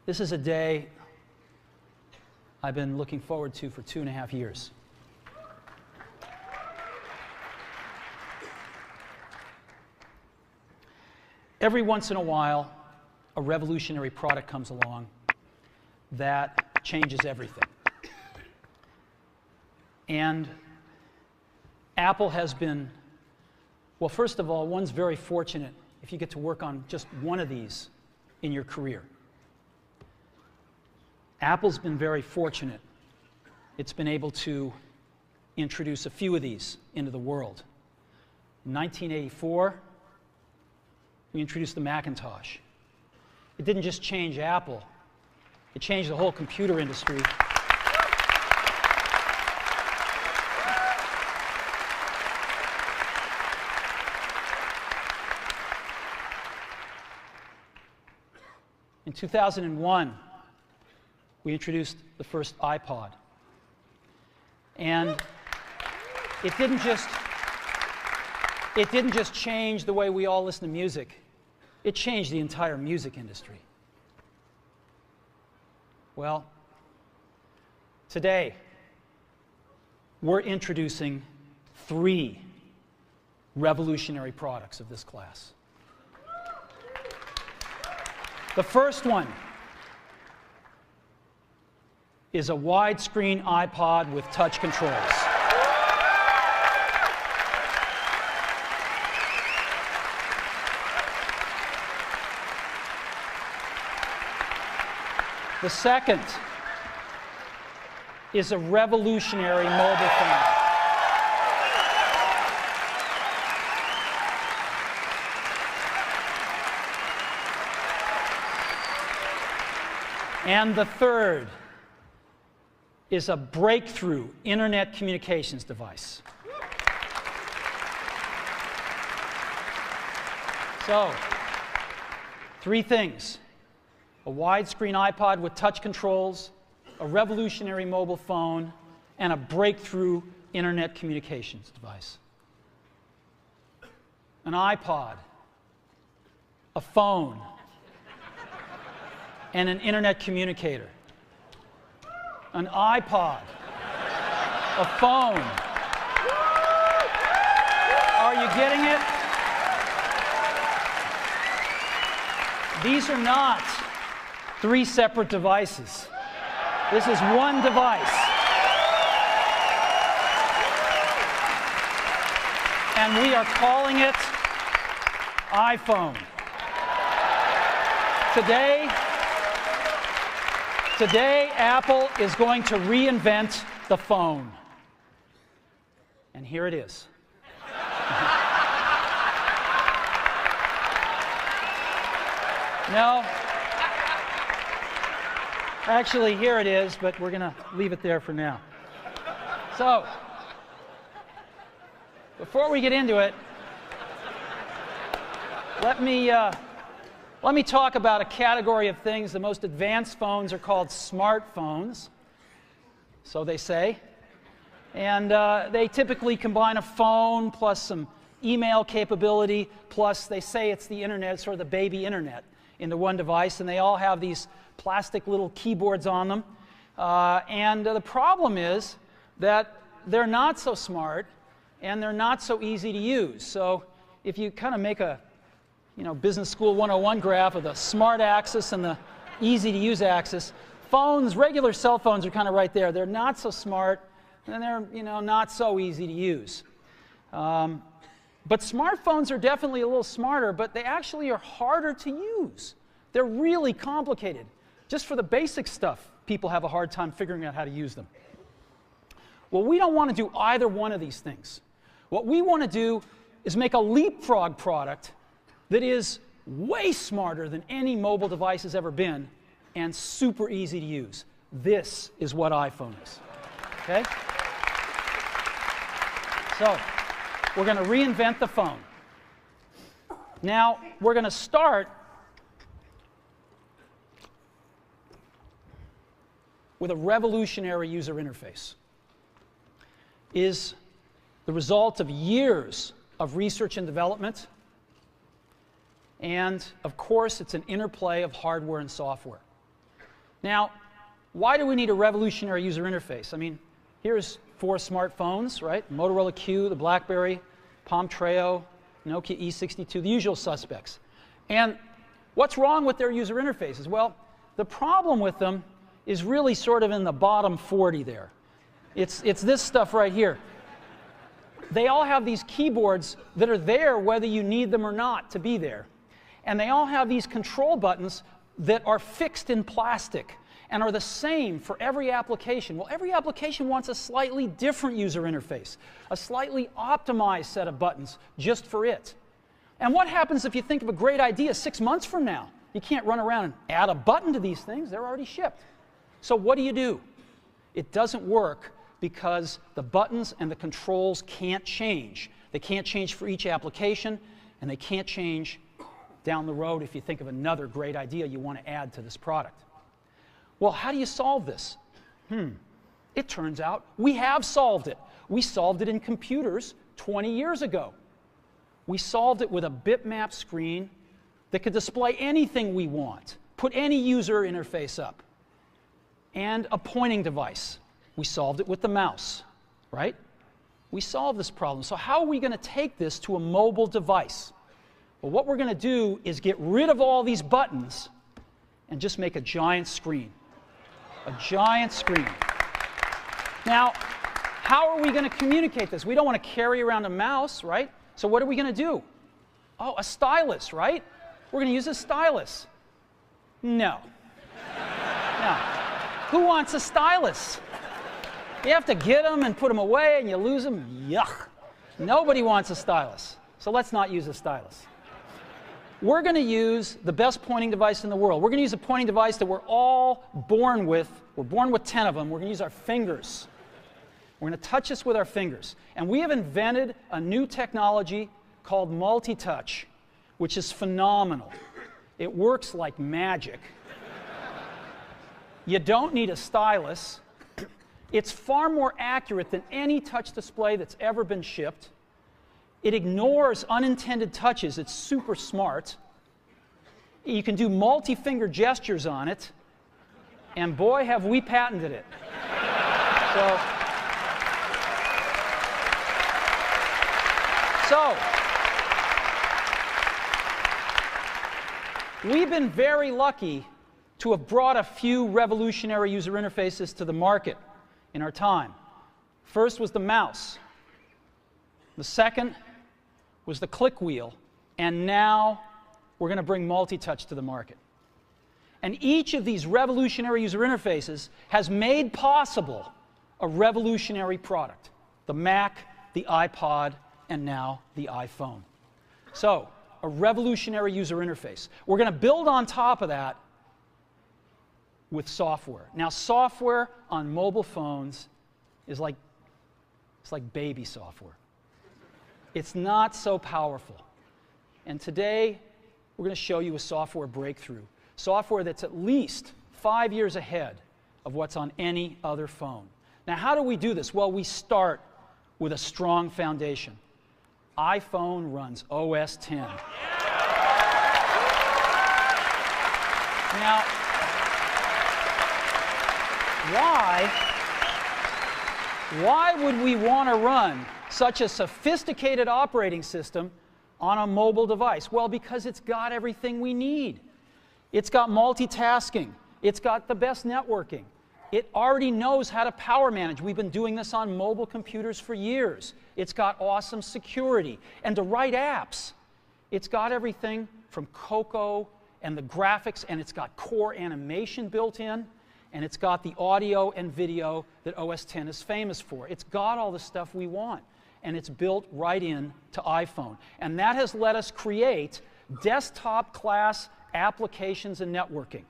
This is a day I've been looking forward to for 2.5 years. Every once in a while, a revolutionary product comes along that changes everything. And Apple has been, well, first of all, one's very fortunate if you get to work on just one of these in your career. Apple's been very fortunate. It's been able to introduce a few of these into the world. In 1984, we introduced the Macintosh. It didn't just change Apple, it changed the whole computer industry. In 2001, we introduced the first iPod. And it didn't just change the way we all listen to music. It changed the entire music industry. Well, today, we're introducing 3 revolutionary products of this class. The first one is a widescreen iPod with touch controls. The second is a revolutionary mobile phone. And the third is a breakthrough internet communications device. So, 3 things: a widescreen iPod with touch controls, a revolutionary mobile phone, and a breakthrough internet communications device. An iPod, a phone, and an internet communicator. An iPod, a phone. Are you getting it? These are not 3 separate devices. This is one device. And we are calling it iPhone. Today, Apple is going to reinvent the phone. And here it is. No. Actually, here it is, but we're going to leave it there for now. So, before we get into it, let me talk about a category of things. The most advanced phones are called smartphones, so they say. And they typically combine a phone plus some email capability, plus they say it's the internet, sort of the baby internet, into one device, and they all have these plastic little keyboards on them. And the problem is that they're not so smart, and they're not so easy to use. So if you kind of make a Business School 101 graph of the smart axis and the easy-to-use axis, regular cell phones are kind of right there. They're not so smart, and they're not so easy to use. But smartphones are definitely a little smarter, but they actually are harder to use. They're really complicated. Just for the basic stuff, people have a hard time figuring out how to use them. Well, we don't want to do either one of these things. What we want to do is make a leapfrog product that is way smarter than any mobile device has ever been and super easy to use. This is what iPhone is. Okay? So, we're going to reinvent the phone. Now, we're going to start with a revolutionary user interface. Is the result of years of research and development. And, of course, it's an interplay of hardware and software. Now, why do we need a revolutionary user interface? I mean, here's 4 smartphones, right? Motorola Q, the BlackBerry, Palm Treo, Nokia E62, the usual suspects. And what's wrong with their user interfaces? Well, the problem with them is really sort of in the bottom 40 there. It's this stuff right here. They all have these keyboards that are there whether you need them or not to be there. And they all have these control buttons that are fixed in plastic and are the same for every application. Well, every application wants a slightly different user interface, a slightly optimized set of buttons just for it. And what happens if you think of a great idea 6 months from now? You can't run around and add a button to these things. They're already shipped. So what do? It doesn't work because the buttons and the controls can't change. They can't change for each application, and they can't change down the road if you think of another great idea you want to add to this product. Well, how do you solve this? It turns out we have solved it. We solved it in computers 20 years ago. We solved it with a bitmap screen that could display anything we want, put any user interface up, and a pointing device. We solved it with the mouse, right? We solved this problem. So how are we going to take this to a mobile device? Well, what we're going to do is get rid of all these buttons and just make a giant screen. A giant screen. Now, how are we going to communicate this? We don't want to carry around a mouse, right? So what are we going to do? Oh, a stylus, right? We're going to use a stylus. No. No. Who wants a stylus? You have to get them and put them away and you lose them. Yuck. Nobody wants a stylus. So let's not use a stylus. We're going to use the best pointing device in the world. We're going to use a pointing device that we're all born with. We're born with 10 of them. We're going to use our fingers. We're going to touch this with our fingers. And we have invented a new technology called multi-touch, which is phenomenal. It works like magic. You don't need a stylus. It's far more accurate than any touch display that's ever been shipped. It ignores unintended touches. It's super smart. You can do multi-finger gestures on it. And boy, have we patented it. So, we've been very lucky to have brought a few revolutionary user interfaces to the market in our time. First was the mouse. The second was the click wheel. And now we're going to bring multi-touch to the market. And each of these revolutionary user interfaces has made possible a revolutionary product. The Mac, the iPod, and now the iPhone. So, a revolutionary user interface. We're going to build on top of that with software. Now, software on mobile phones is like baby software. It's not so powerful. And today, we're going to show you a software breakthrough. Software that's at least 5 years ahead of what's on any other phone. Now, how do we do this? Well, we start with a strong foundation. iPhone runs OS X. Now, why would we want to run such a sophisticated operating system on a mobile device? Well, because it's got everything we need. It's got multitasking. It's got the best networking. It already knows how to power manage. We've been doing this on mobile computers for years. It's got awesome security. And to write apps, it's got everything from Cocoa and the graphics, and it's got core animation built in, and it's got the audio and video that OS X is famous for. It's got all the stuff we want, and it's built right in to iPhone. And that has let us create desktop-class applications and networking,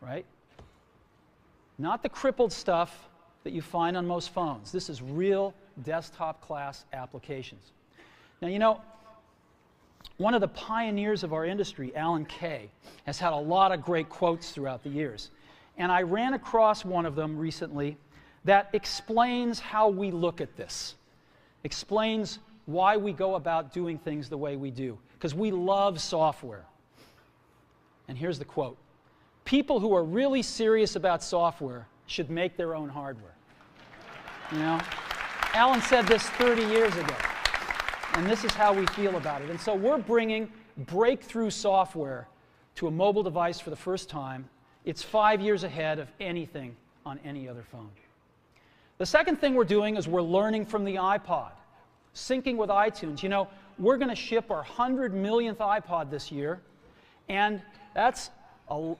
right? Not the crippled stuff that you find on most phones. This is real desktop-class applications. Now, you know, one of the pioneers of our industry, Alan Kay, has had a lot of great quotes throughout the years. And I ran across one of them recently that explains how we look at this, explains why we go about doing things the way we do, because we love software. And here's the quote: people who are really serious about software should make their own hardware. You know? Alan said this 30 years ago, and this is how we feel about it. And so we're bringing breakthrough software to a mobile device for the first time. It's 5 years ahead of anything on any other phone. The second thing we're doing is we're learning from the iPod, syncing with iTunes. You know, we're going to ship our 100 millionth iPod this year, and that's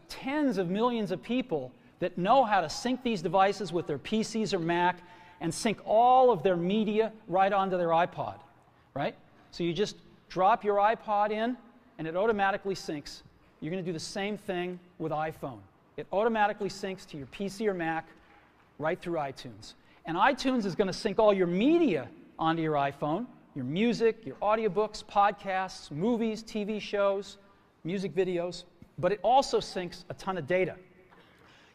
tens of millions of people that know how to sync these devices with their PCs or Mac and sync all of their media right onto their iPod, right? So you just drop your iPod in, and it automatically syncs. You're going to do the same thing with iPhone. It automatically syncs to your PC or Mac right through iTunes. And iTunes is going to sync all your media onto your iPhone, your music, your audiobooks, podcasts, movies, TV shows, music videos, but it also syncs a ton of data.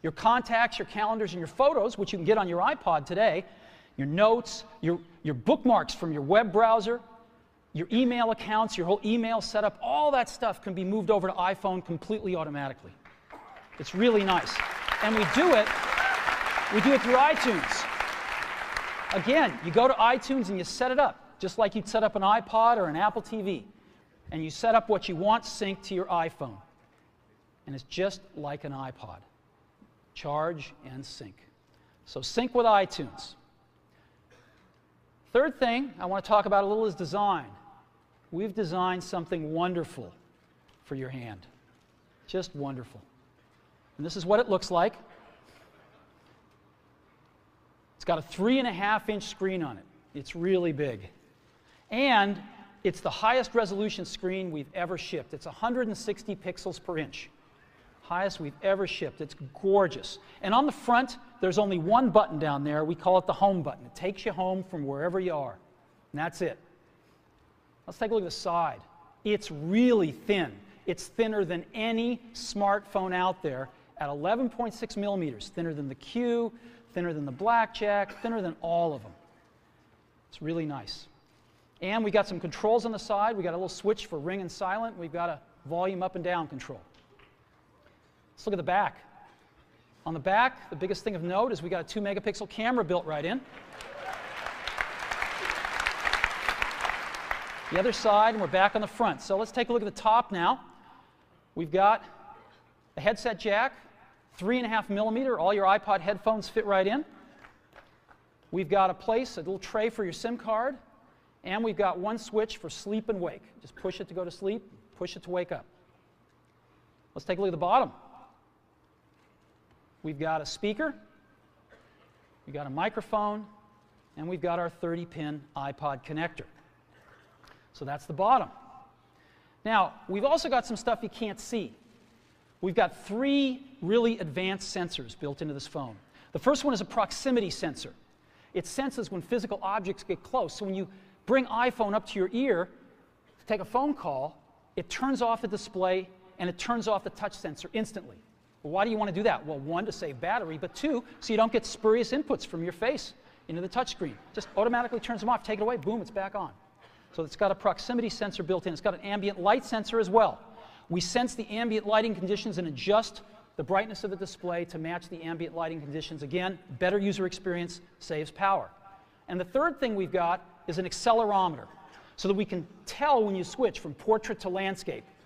Your contacts, your calendars, and your photos, which you can get on your iPod today, your notes, your bookmarks from your web browser, your email accounts, your whole email setup, all that stuff can be moved over to iPhone completely automatically. It's really nice. And we do it through iTunes. Again, you go to iTunes and you set it up, just like you'd set up an iPod or an Apple TV. And you set up what you want synced to your iPhone. And it's just like an iPod. Charge and sync. So sync with iTunes. Third thing I want to talk about a little is design. We've designed something wonderful for your hand. Just wonderful. And this is what it looks like. It's got a 3.5-inch screen on it. It's really big. And it's the highest resolution screen we've ever shipped. It's 160 pixels per inch. Highest we've ever shipped. It's gorgeous. And on the front, there's only one button down there. We call it the home button. It takes you home from wherever you are. And that's it. Let's take a look at the side. It's really thin. It's thinner than any smartphone out there at 11.6 millimeters. Thinner than the Q, thinner than the Blackjack, thinner than all of them. It's really nice. And we got some controls on the side. We got a little switch for ring and silent. We've got a volume up and down control. Let's look at the back. On the back, the biggest thing of note is we got a 2-megapixel camera built right in. The other side, and we're back on the front. So let's take a look at the top now. We've got a headset jack, 3.5 millimeter. All your iPod headphones fit right in. We've got a little tray for your SIM card. And we've got one switch for sleep and wake. Just push it to go to sleep, push it to wake up. Let's take a look at the bottom. We've got a speaker, we've got a microphone, and we've got our 30-pin iPod connector. So that's the bottom. Now, we've also got some stuff you can't see. We've got 3 really advanced sensors built into this phone. The first one is a proximity sensor. It senses when physical objects get close. So when you bring iPhone up to your ear to take a phone call, it turns off the display and it turns off the touch sensor instantly. Well, why do you want to do that? Well, 1, to save battery, but 2, so you don't get spurious inputs from your face into the touchscreen. Just automatically turns them off, take it away, boom, it's back on. So it's got a proximity sensor built in. It's got an ambient light sensor as well. We sense the ambient lighting conditions and adjust the brightness of the display to match the ambient lighting conditions. Again, better user experience, saves power. And the third thing we've got is an accelerometer, so that we can tell when you switch from portrait to landscape.